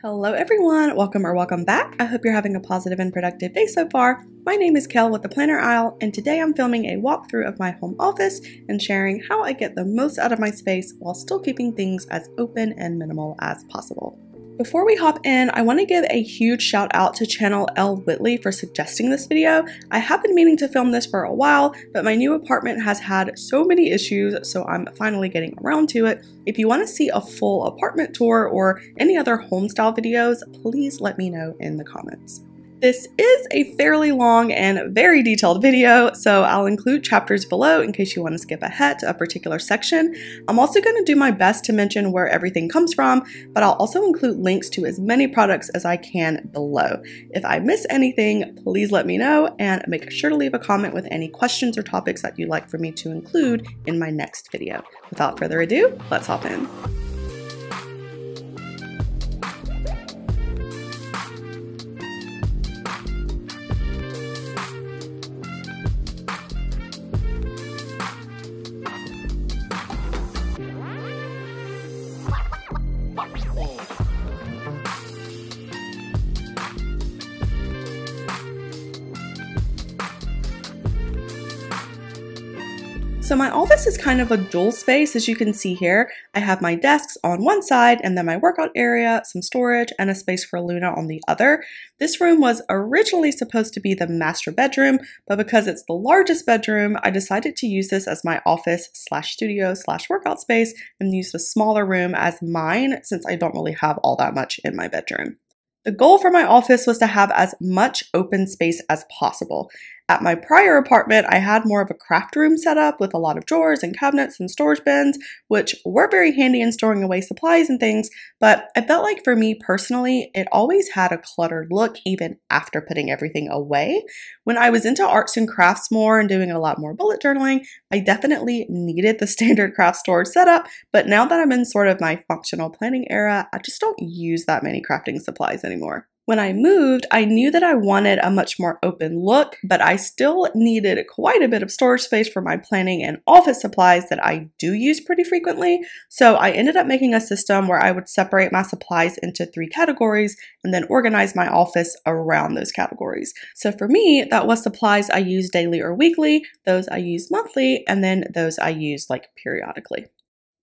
Hello everyone, welcome or welcome back. I hope you're having a positive and productive day so far. My name is Kel with the Planner Aisle, and today I'm filming a walkthrough of my home office and sharing how I get the most out of my space while still keeping things as open and minimal as possible. Before we hop in, I want to give a huge shout out to channel L. Whitley for suggesting this video. I have been meaning to film this for a while, but my new apartment has had so many issues, so I'm finally getting around to it. If you want to see a full apartment tour or any other home style videos, please let me know in the comments. This is a fairly long and very detailed video, so I'll include chapters below in case you want to skip ahead to a particular section. I'm also going to do my best to mention where everything comes from, but I'll also include links to as many products as I can below. If I miss anything, please let me know, and make sure to leave a comment with any questions or topics that you'd like for me to include in my next video. Without further ado, let's hop in. So my office is kind of a dual space, as you can see here. I have my desks on one side and then my workout area, some storage, and a space for Luna on the other. This room was originally supposed to be the master bedroom, but because it's the largest bedroom, I decided to use this as my office slash studio slash workout space and use the smaller room as mine since I don't really have all that much in my bedroom. The goal for my office was to have as much open space as possible. At my prior apartment, I had more of a craft room set up with a lot of drawers and cabinets and storage bins, which were very handy in storing away supplies and things, but I felt like for me personally, it always had a cluttered look even after putting everything away. When I was into arts and crafts more and doing a lot more bullet journaling, I definitely needed the standard craft storage setup, but now that I'm in sort of my functional planning era, I just don't use that many crafting supplies anymore. When I moved, I knew that I wanted a much more open look, but I still needed quite a bit of storage space for my planning and office supplies that I do use pretty frequently. So I ended up making a system where I would separate my supplies into 3 categories and then organize my office around those categories. So for me, that was supplies I use daily or weekly, those I use monthly, and then those I use periodically.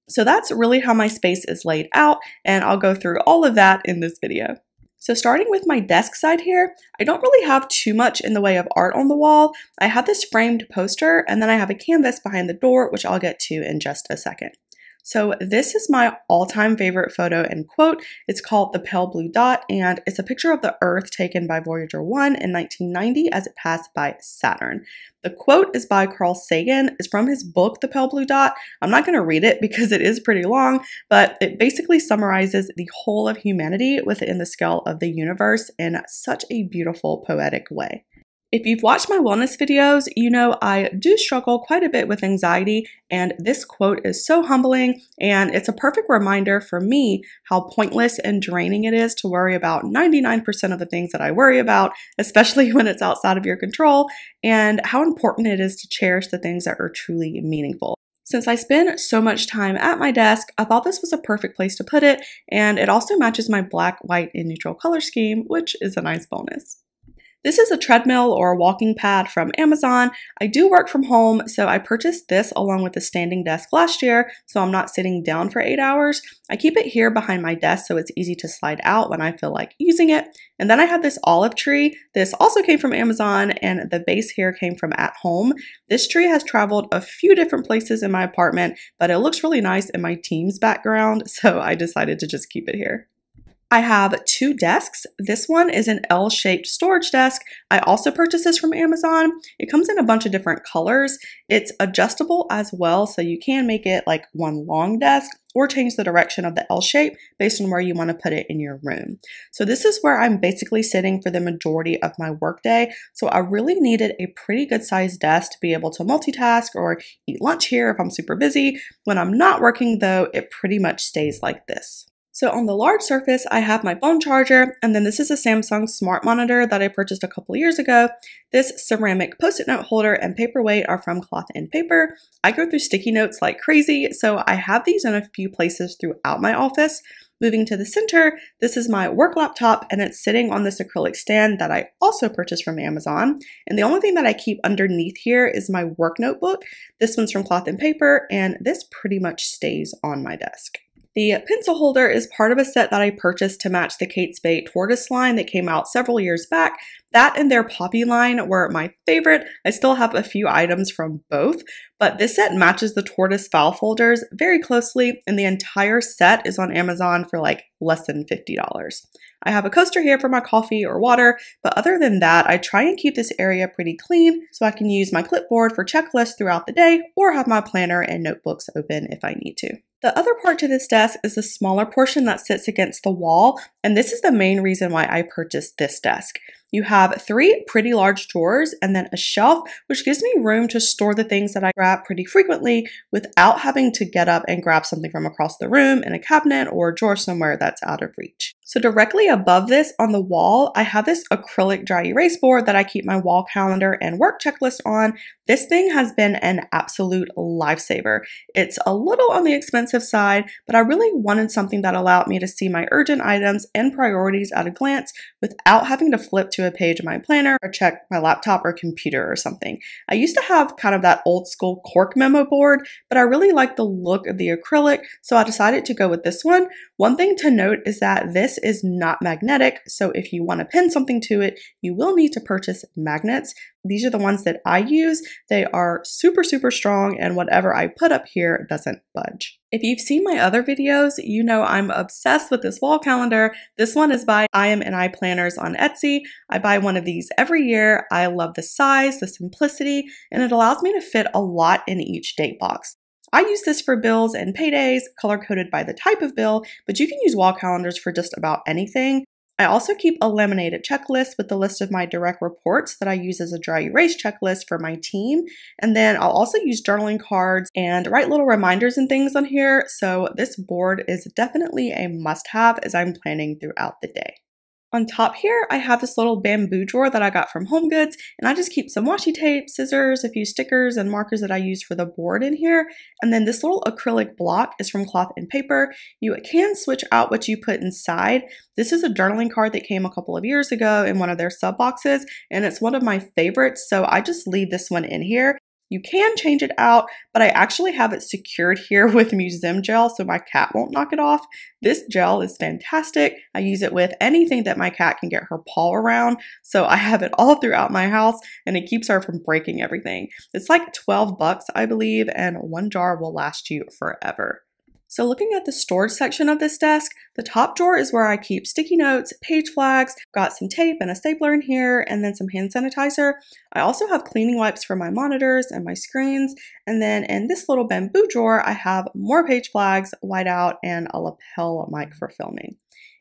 So that's really how my space is laid out, and I'll go through all of that in this video. So starting with my desk side here, I don't really have too much in the way of art on the wall. I have this framed poster, and then I have a canvas behind the door, which I'll get to in just a second. So this is my all-time favorite photo and quote. It's called The Pale Blue Dot, and it's a picture of the Earth taken by Voyager 1 in 1990 as it passed by Saturn. The quote is by Carl Sagan. It's from his book, The Pale Blue Dot. I'm not going to read it because it is pretty long, but it basically summarizes the whole of humanity within the scale of the universe in such a beautiful, poetic way. If you've watched my wellness videos, you know I do struggle quite a bit with anxiety, and this quote is so humbling, and it's a perfect reminder for me how pointless and draining it is to worry about 99% of the things that I worry about, especially when it's outside of your control, and how important it is to cherish the things that are truly meaningful. Since I spend so much time at my desk, I thought this was a perfect place to put it, and it also matches my black, white, and neutral color scheme, which is a nice bonus. This is a treadmill or a walking pad from Amazon. I do work from home, so I purchased this along with the standing desk last year, so I'm not sitting down for 8 hours. I keep it here behind my desk so it's easy to slide out when I feel like using it. And then I have this olive tree. This also came from Amazon, and the base here came from At Home. This tree has traveled a few different places in my apartment, but it looks really nice in my team's background, so I decided to just keep it here. I have 2 desks. This one is an L-shaped storage desk. I also purchased this from Amazon. It comes in a bunch of different colors. It's adjustable as well, so you can make it like one long desk or change the direction of the L shape based on where you want to put it in your room. So this is where I'm basically sitting for the majority of my workday. So I really needed a pretty good sized desk to be able to multitask or eat lunch here if I'm super busy. When I'm not working though, it pretty much stays like this. So on the large surface, I have my phone charger, and then this is a Samsung smart monitor that I purchased a couple years ago. This ceramic post-it note holder and paperweight are from Cloth and Paper. I go through sticky notes like crazy, so I have these in a few places throughout my office. Moving to the center, this is my work laptop and it's sitting on this acrylic stand that I also purchased from Amazon. And the only thing that I keep underneath here is my work notebook. This one's from Cloth and Paper, and this pretty much stays on my desk. The pencil holder is part of a set that I purchased to match the Kate Spade tortoise line that came out several years back. That and their poppy line were my favorite. I still have a few items from both, but this set matches the tortoise file folders very closely, and the entire set is on Amazon for like less than $50. I have a coaster here for my coffee or water, but other than that, I try and keep this area pretty clean so I can use my clipboard for checklists throughout the day or have my planner and notebooks open if I need to. The other part to this desk is the smaller portion that sits against the wall, and this is the main reason why I purchased this desk. You have 3 pretty large drawers and then a shelf, which gives me room to store the things that I grab pretty frequently without having to get up and grab something from across the room in a cabinet or a drawer somewhere that's out of reach. So directly above this on the wall, I have this acrylic dry erase board that I keep my wall calendar and work checklist on. This thing has been an absolute lifesaver. It's a little on the expensive side, but I really wanted something that allowed me to see my urgent items and priorities at a glance without having to flip to a page of my planner or check my laptop or computer or something. I used to have kind of that old school cork memo board, but I really like the look of the acrylic, so I decided to go with this one. One thing to note is that this is not magnetic, so if you want to pin something to it, you will need to purchase magnets. These are the ones that I use. They are super, super strong, and whatever I put up here doesn't budge. If you've seen my other videos, you know I'm obsessed with this wall calendar. This one is by I Planners on Etsy. I buy one of these every year. I love the size, the simplicity, and it allows me to fit a lot in each date box. I use this for bills and paydays, color-coded by the type of bill, but you can use wall calendars for just about anything. I also keep a laminated checklist with the list of my direct reports that I use as a dry erase checklist for my team. And then I'll also use journaling cards and write little reminders and things on here. So this board is definitely a must-have as I'm planning throughout the day. On top here, I have this little bamboo drawer that I got from HomeGoods, and I just keep some washi tape, scissors, a few stickers, and markers that I use for the board in here. And then this little acrylic block is from Cloth and Paper. You can switch out what you put inside. This is a journaling card that came a couple of years ago in one of their sub boxes, and it's one of my favorites, so I just leave this one in here. You can change it out, but I actually have it secured here with museum gel so my cat won't knock it off. This gel is fantastic. I use it with anything that my cat can get her paw around, so I have it all throughout my house and it keeps her from breaking everything. It's like 12 bucks, I believe, and one jar will last you forever. So looking at the storage section of this desk, the top drawer is where I keep sticky notes, page flags, got some tape and a stapler in here, and then some hand sanitizer. I also have cleaning wipes for my monitors and my screens. And then in this little bamboo drawer, I have more page flags, whiteout, and a lapel mic for filming.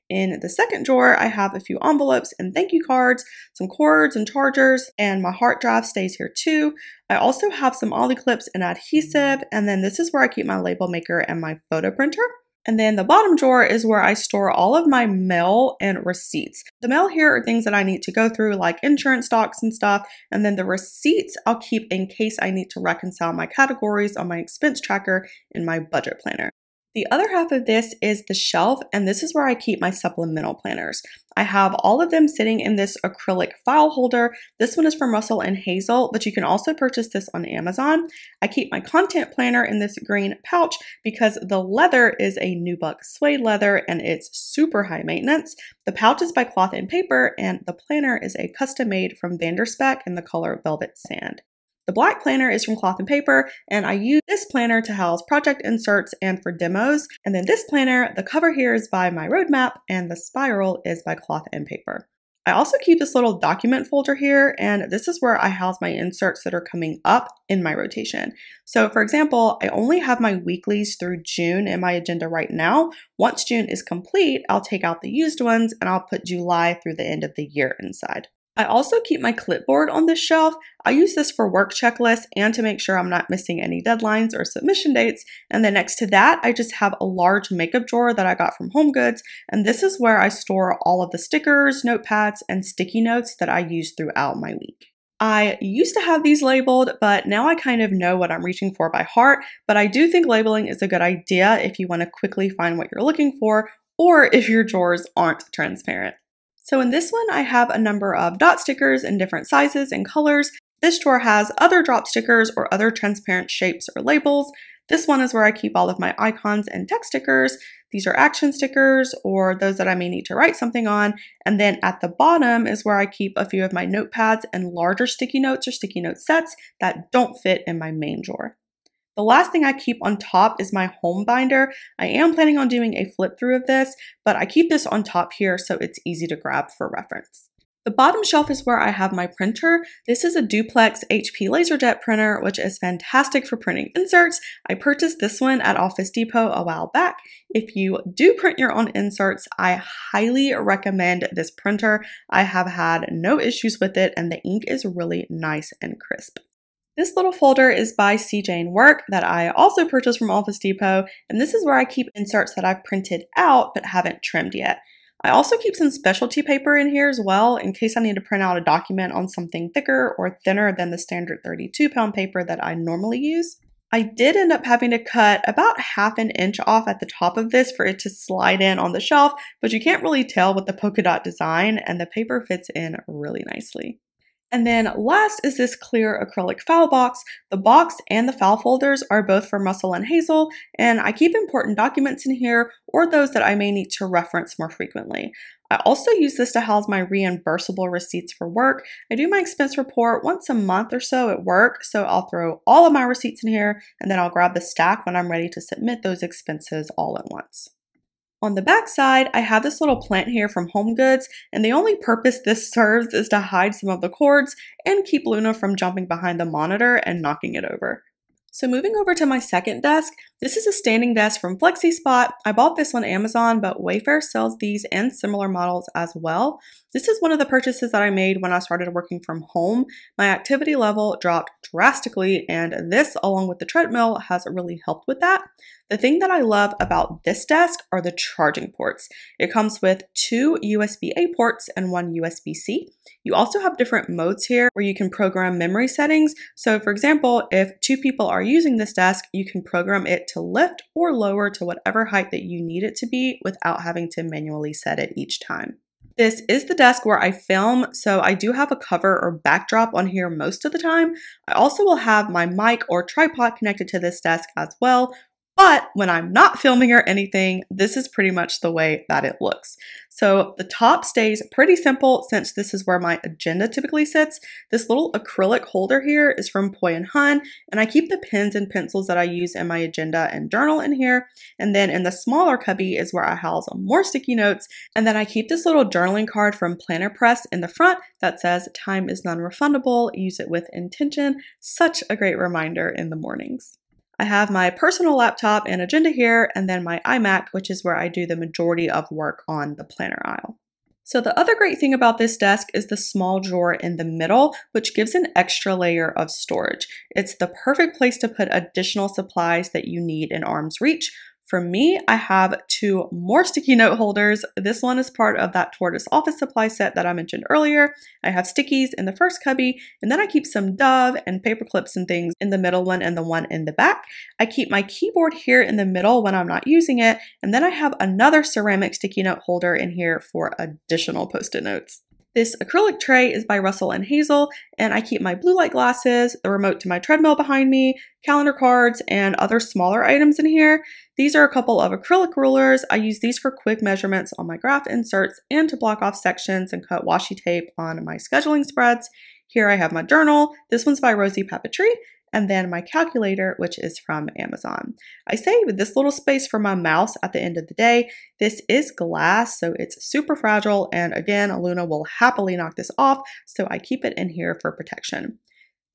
In the second drawer, I have a few envelopes and thank you cards, some cords and chargers, and my hard drive stays here too. I also have some ollie clips and adhesive, and then this is where I keep my label maker and my photo printer. And then the bottom drawer is where I store all of my mail and receipts. The mail here are things that I need to go through, like insurance docs and stuff, and then the receipts I'll keep in case I need to reconcile my categories on my expense tracker in my budget planner. The other half of this is the shelf, and this is where I keep my supplemental planners. I have all of them sitting in this acrylic file holder. This one is from Russell and Hazel, but you can also purchase this on Amazon. I keep my content planner in this green pouch because the leather is a nubuck suede leather and it's super high maintenance. The pouch is by Cloth and Paper, and the planner is a custom made from Vanderspec in the color Velvet Sand. The black planner is from Cloth and Paper, and I use this planner to house project inserts and for demos. And then this planner, the cover here is by My Roadmap, and the spiral is by Cloth and Paper. I also keep this little document folder here, and this is where I house my inserts that are coming up in my rotation. So for example, I only have my weeklies through June in my agenda right now. Once June is complete, I'll take out the used ones and I'll put July through the end of the year inside. I also keep my clipboard on this shelf. I use this for work checklists and to make sure I'm not missing any deadlines or submission dates. And then next to that, I just have a large makeup drawer that I got from HomeGoods. And this is where I store all of the stickers, notepads, and sticky notes that I use throughout my week. I used to have these labeled, but now I kind of know what I'm reaching for by heart. But I do think labeling is a good idea if you want to quickly find what you're looking for, or if your drawers aren't transparent. So in this one, I have a number of dot stickers in different sizes and colors. This drawer has other drop stickers or other transparent shapes or labels. This one is where I keep all of my icons and text stickers. These are action stickers or those that I may need to write something on. And then at the bottom is where I keep a few of my notepads and larger sticky notes or sticky note sets that don't fit in my main drawer. The last thing I keep on top is my home binder. I am planning on doing a flip through of this, but I keep this on top here so it's easy to grab for reference. The bottom shelf is where I have my printer. This is a duplex HP LaserJet printer, which is fantastic for printing inserts. I purchased this one at Office Depot a while back. If you do print your own inserts, I highly recommend this printer. I have had no issues with it and the ink is really nice and crisp. This little folder is by CJ & Work that I also purchased from Office Depot, and this is where I keep inserts that I've printed out but haven't trimmed yet. I also keep some specialty paper in here as well in case I need to print out a document on something thicker or thinner than the standard 32-pound paper that I normally use. I did end up having to cut about ½ an inch off at the top of this for it to slide in on the shelf, but you can't really tell with the polka dot design and the paper fits in really nicely. And then last is this clear acrylic file box. The box and the file folders are both from Russell and Hazel, and I keep important documents in here or those that I may need to reference more frequently. I also use this to house my reimbursable receipts for work. I do my expense report once a month or so at work, so I'll throw all of my receipts in here and then I'll grab the stack when I'm ready to submit those expenses all at once. On the back side, I have this little plant here from Home Goods, and the only purpose this serves is to hide some of the cords and keep Luna from jumping behind the monitor and knocking it over. So moving over to my second desk, this is a standing desk from FlexiSpot. I bought this on Amazon, but Wayfair sells these and similar models as well. This is one of the purchases that I made when I started working from home. My activity level dropped drastically, and this, along with the treadmill, has really helped with that. The thing that I love about this desk are the charging ports. It comes with 2 USB-A ports and 1 USB-C. You also have different modes here where you can program memory settings. So for example, if 2 people are using this desk, you can program it to lift or lower to whatever height that you need it to be without having to manually set it each time. This is the desk where I film, so I do have a cover or backdrop on here most of the time. I also will have my mic or tripod connected to this desk as well. But when I'm not filming or anything, this is pretty much the way that it looks. So the top stays pretty simple since this is where my agenda typically sits. This little acrylic holder here is from Poi & Hun, and I keep the pens and pencils that I use in my agenda and journal in here. And then in the smaller cubby is where I house more sticky notes. And then I keep this little journaling card from Planner Press in the front that says, "Time is non-refundable, use it with intention." Such a great reminder in the mornings. I have my personal laptop and agenda here, and then my iMac, which is where I do the majority of work on the planner aisle. So the other great thing about this desk is the small drawer in the middle, which gives an extra layer of storage. It's the perfect place to put additional supplies that you need in arm's reach. For me, I have 2 more sticky note holders. This one is part of that Tortoise office supply set that I mentioned earlier. I have stickies in the first cubby, and then I keep some Dove and paper clips and things in the middle one and the one in the back. I keep my keyboard here in the middle when I'm not using it, and then I have another ceramic sticky note holder in here for additional post-it notes. This acrylic tray is by Russell and Hazel, and I keep my blue light glasses, the remote to my treadmill behind me, calendar cards, and other smaller items in here. These are a couple of acrylic rulers. I use these for quick measurements on my graph inserts and to block off sections and cut washi tape on my scheduling spreads. Here I have my journal. This one's by Rosie Papetree. And then my calculator, which is from Amazon. I save this little space for my mouse at the end of the day. This is glass, so it's super fragile. And again, Luna will happily knock this off, so I keep it in here for protection.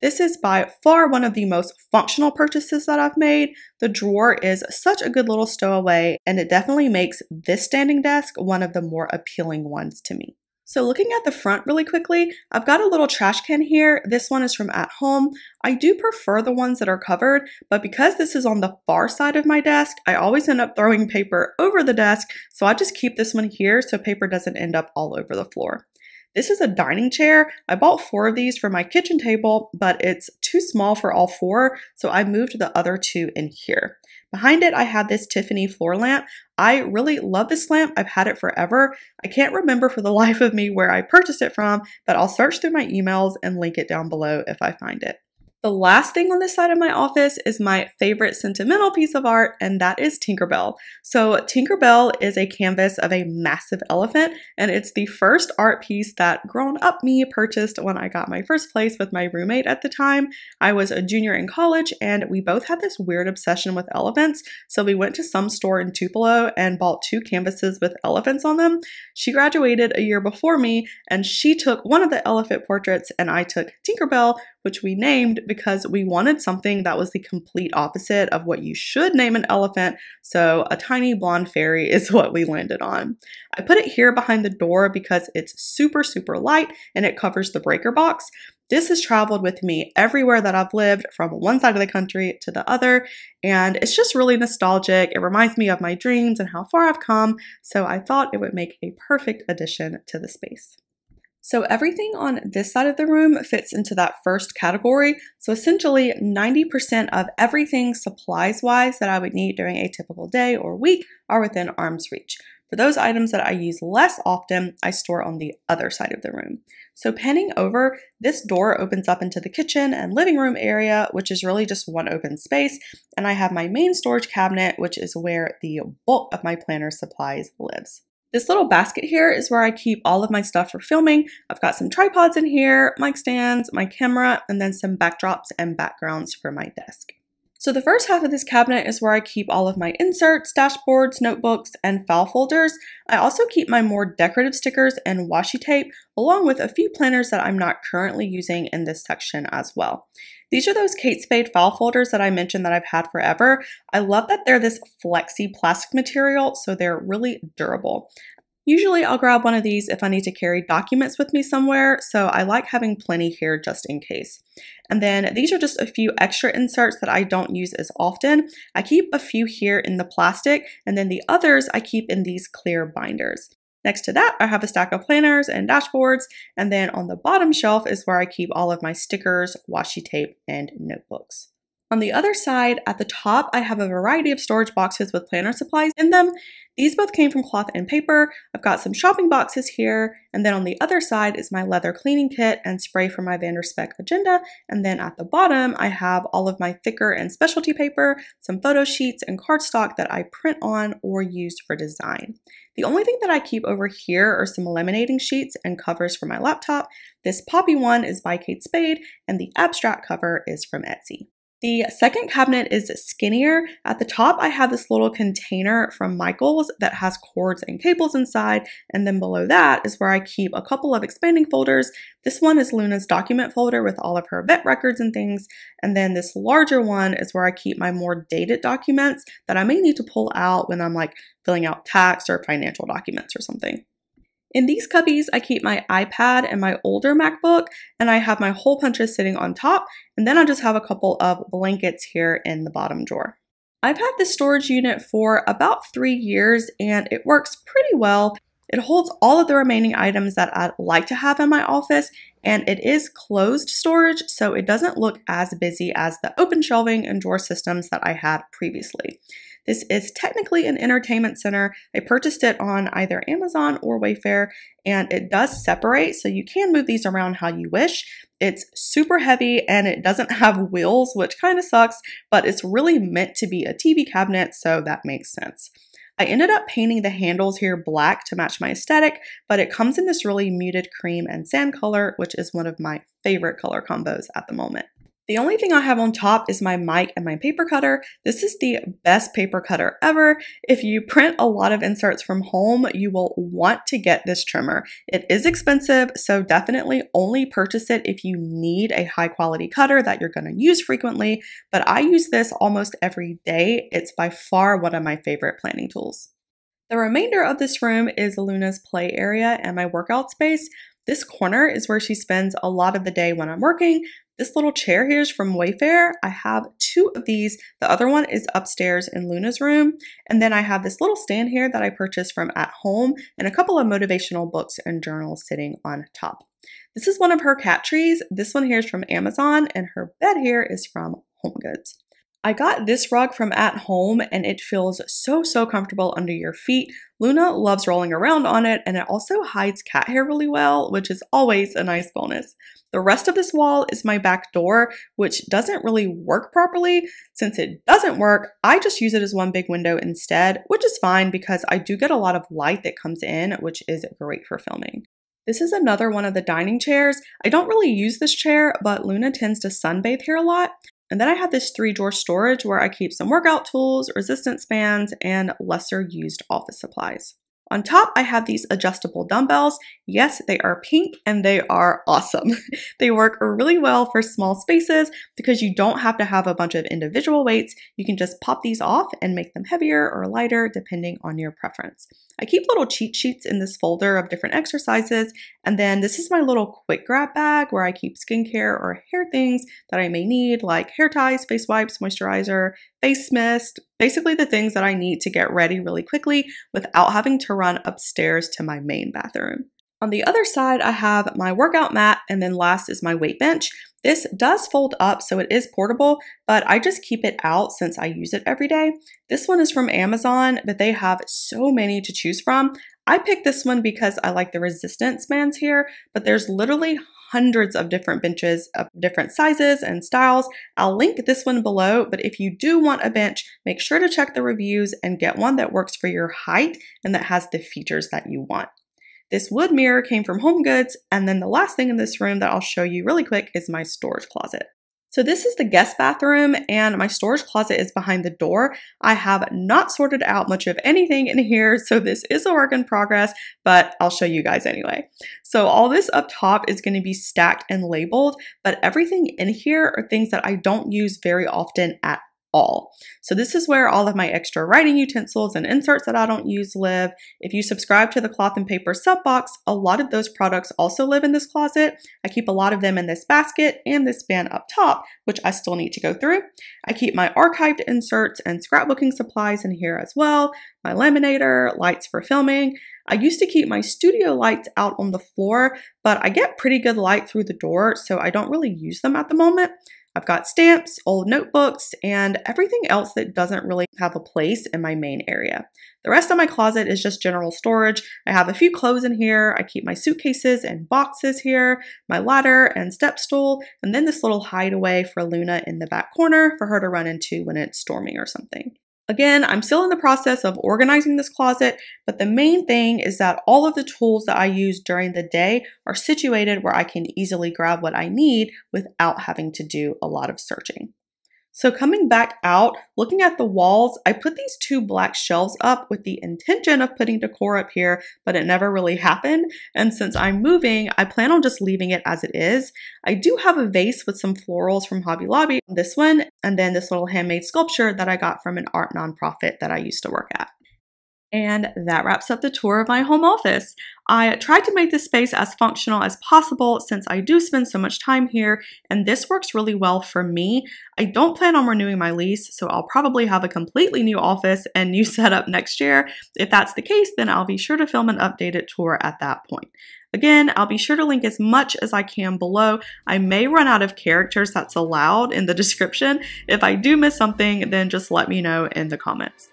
This is by far one of the most functional purchases that I've made. The drawer is such a good little stowaway, and it definitely makes this standing desk one of the more appealing ones to me. So looking at the front really quickly, I've got a little trash can here. This one is from At Home. I do prefer the ones that are covered, but because this is on the far side of my desk, I always end up throwing paper over the desk, so I just keep this one here so paper doesn't end up all over the floor. This is a dining chair. I bought 4 of these for my kitchen table, but it's too small for all 4, so I moved the other 2 in here. Behind it, I have this Tiffany floor lamp. I really love this lamp. I've had it forever. I can't remember for the life of me where I purchased it from, but I'll search through my emails and link it down below if I find it. The last thing on this side of my office is my favorite sentimental piece of art, and that is Tinkerbell. So Tinkerbell is a canvas of a massive elephant, and it's the first art piece that grown-up me purchased when I got my first place with my roommate at the time. I was a junior in college, and we both had this weird obsession with elephants, so we went to some store in Tupelo and bought 2 canvases with elephants on them. She graduated a year before me, and she took one of the elephant portraits, and I took Tinkerbell, which we named because we wanted something that was the complete opposite of what you should name an elephant, so a tiny blonde fairy is what we landed on. I put it here behind the door because it's super, super light and it covers the breaker box. This has traveled with me everywhere that I've lived, from one side of the country to the other, and it's just really nostalgic. It reminds me of my dreams and how far I've come, so I thought it would make a perfect addition to the space. So everything on this side of the room fits into that first category. So essentially 90% of everything supplies-wise that I would need during a typical day or week are within arm's reach. For those items that I use less often, I store on the other side of the room. So panning over, this door opens up into the kitchen and living room area, which is really just one open space. And I have my main storage cabinet, which is where the bulk of my planner supplies lives. This little basket here is where I keep all of my stuff for filming. I've got some tripods in here, mic stands, my camera, and then some backdrops and backgrounds for my desk. So the first half of this cabinet is where I keep all of my inserts, dashboards, notebooks, and file folders. I also keep my more decorative stickers and washi tape, along with a few planners that I'm not currently using in this section as well. These are those Kate Spade file folders that I mentioned that I've had forever. I love that they're this flexy plastic material, so they're really durable. Usually I'll grab one of these if I need to carry documents with me somewhere, so I like having plenty here just in case. And then these are just a few extra inserts that I don't use as often. I keep a few here in the plastic, and then the others I keep in these clear binders. Next to that, I have a stack of planners and dashboards, and then on the bottom shelf is where I keep all of my stickers, washi tape, and notebooks. On the other side, at the top, I have a variety of storage boxes with planner supplies in them. These both came from Cloth and Paper. I've got some shopping boxes here, and then on the other side is my leather cleaning kit and spray for my Vanderspec agenda, and then at the bottom, I have all of my thicker and specialty paper, some photo sheets, and cardstock that I print on or use for design. The only thing that I keep over here are some laminating sheets and covers for my laptop. This poppy one is by Kate Spade, and the abstract cover is from Etsy. The second cabinet is skinnier. At the top, I have this little container from Michaels that has cords and cables inside, and then below that is where I keep a couple of expanding folders. This one is Luna's document folder with all of her vet records and things, and then this larger one is where I keep my more dated documents that I may need to pull out when I'm like filling out tax or financial documents or something. In these cubbies, I keep my iPad and my older MacBook, and I have my hole punches sitting on top, and then I just have a couple of blankets here in the bottom drawer. I've had this storage unit for about 3 years, and it works pretty well. It holds all of the remaining items that I'd like to have in my office, and it is closed storage, so it doesn't look as busy as the open shelving and drawer systems that I had previously. This is technically an entertainment center. I purchased it on either Amazon or Wayfair, and it does separate, so you can move these around how you wish. It's super heavy and it doesn't have wheels, which kind of sucks, but it's really meant to be a TV cabinet, so that makes sense. I ended up painting the handles here black to match my aesthetic, but it comes in this really muted cream and sand color, which is one of my favorite color combos at the moment. The only thing I have on top is my mic and my paper cutter. This is the best paper cutter ever. If you print a lot of inserts from home, you will want to get this trimmer. It is expensive, so definitely only purchase it if you need a high quality cutter that you're going to use frequently, but I use this almost every day. It's by far one of my favorite planning tools. The remainder of this room is Luna's play area and my workout space. This corner is where she spends a lot of the day when I'm working. This little chair here is from Wayfair. I have 2 of these. The other one is upstairs in Luna's room. And then I have this little stand here that I purchased from At Home and a couple of motivational books and journals sitting on top. This is one of her cat trees. This one here is from Amazon and her bed here is from HomeGoods. I got this rug from at home and it feels so comfortable under your feet. Luna loves rolling around on it, and it also hides cat hair really well, which is always a nice bonus. The rest of this wall is my back door, which doesn't really work properly. Since it doesn't work, I just use it as one big window instead, which is fine because I do get a lot of light that comes in, which is great for filming. This is another one of the dining chairs. I don't really use this chair, but Luna tends to sunbathe here a lot. And then I have this 3-drawer storage where I keep some workout tools, resistance bands, and lesser used office supplies. On top, I have these adjustable dumbbells. Yes, they are pink and they are awesome. They work really well for small spaces because you don't have to have a bunch of individual weights. You can just pop these off and make them heavier or lighter depending on your preference. I keep little cheat sheets in this folder of different exercises, and then this is my little quick grab bag where I keep skincare or hair things that I may need, like hair ties, face wipes, moisturizer, face mist, basically the things that I need to get ready really quickly without having to run upstairs to my main bathroom. On the other side, I have my workout mat, and then last is my weight bench. This does fold up, so it is portable, but I just keep it out since I use it every day. This one is from Amazon, but they have so many to choose from. I picked this one because I like the resistance bands here, but there's literally hundreds of different benches of different sizes and styles. I'll link this one below, but if you do want a bench, make sure to check the reviews and get one that works for your height and that has the features that you want. This wood mirror came from HomeGoods, and then the last thing in this room that I'll show you really quick is my storage closet. So this is the guest bathroom, and my storage closet is behind the door. I have not sorted out much of anything in here, so this is a work in progress, but I'll show you guys anyway. So all this up top is going to be stacked and labeled, but everything in here are things that I don't use very often at all. So this is where all of my extra writing utensils and inserts that I don't use live. If you subscribe to the Cloth and Paper sub box, a lot of those products also live in this closet. I keep a lot of them in this basket and this bin up top, which I still need to go through. I keep my archived inserts and scrapbooking supplies in here as well, my laminator, lights for filming. I used to keep my studio lights out on the floor, but I get pretty good light through the door, so I don't really use them at the moment. I've got stamps, old notebooks, and everything else that doesn't really have a place in my main area. The rest of my closet is just general storage. I have a few clothes in here. I keep my suitcases and boxes here, my ladder and step stool, and then this little hideaway for Luna in the back corner for her to run into when it's storming or something. Again, I'm still in the process of organizing this closet, but the main thing is that all of the tools that I use during the day are situated where I can easily grab what I need without having to do a lot of searching. So coming back out, looking at the walls, I put these 2 black shelves up with the intention of putting decor up here, but it never really happened. And since I'm moving, I plan on just leaving it as it is. I do have a vase with some florals from Hobby Lobby, this one, and then this little handmade sculpture that I got from an art nonprofit that I used to work at. And that wraps up the tour of my home office. I tried to make this space as functional as possible since I do spend so much time here, and this works really well for me. I don't plan on renewing my lease, so I'll probably have a completely new office and new setup next year. If that's the case, then I'll be sure to film an updated tour at that point. Again, I'll be sure to link as much as I can below. I may run out of characters that's allowed in the description. If I do miss something, then just let me know in the comments.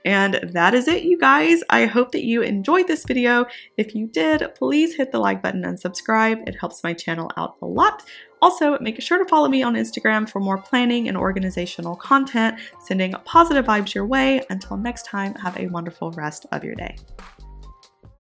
And that is it, you guys. I hope that you enjoyed this video. If you did, please hit the like button and subscribe. It helps my channel out a lot. Also, make sure to follow me on Instagram for more planning and organizational content, sending positive vibes your way. Until next time, have a wonderful rest of your day.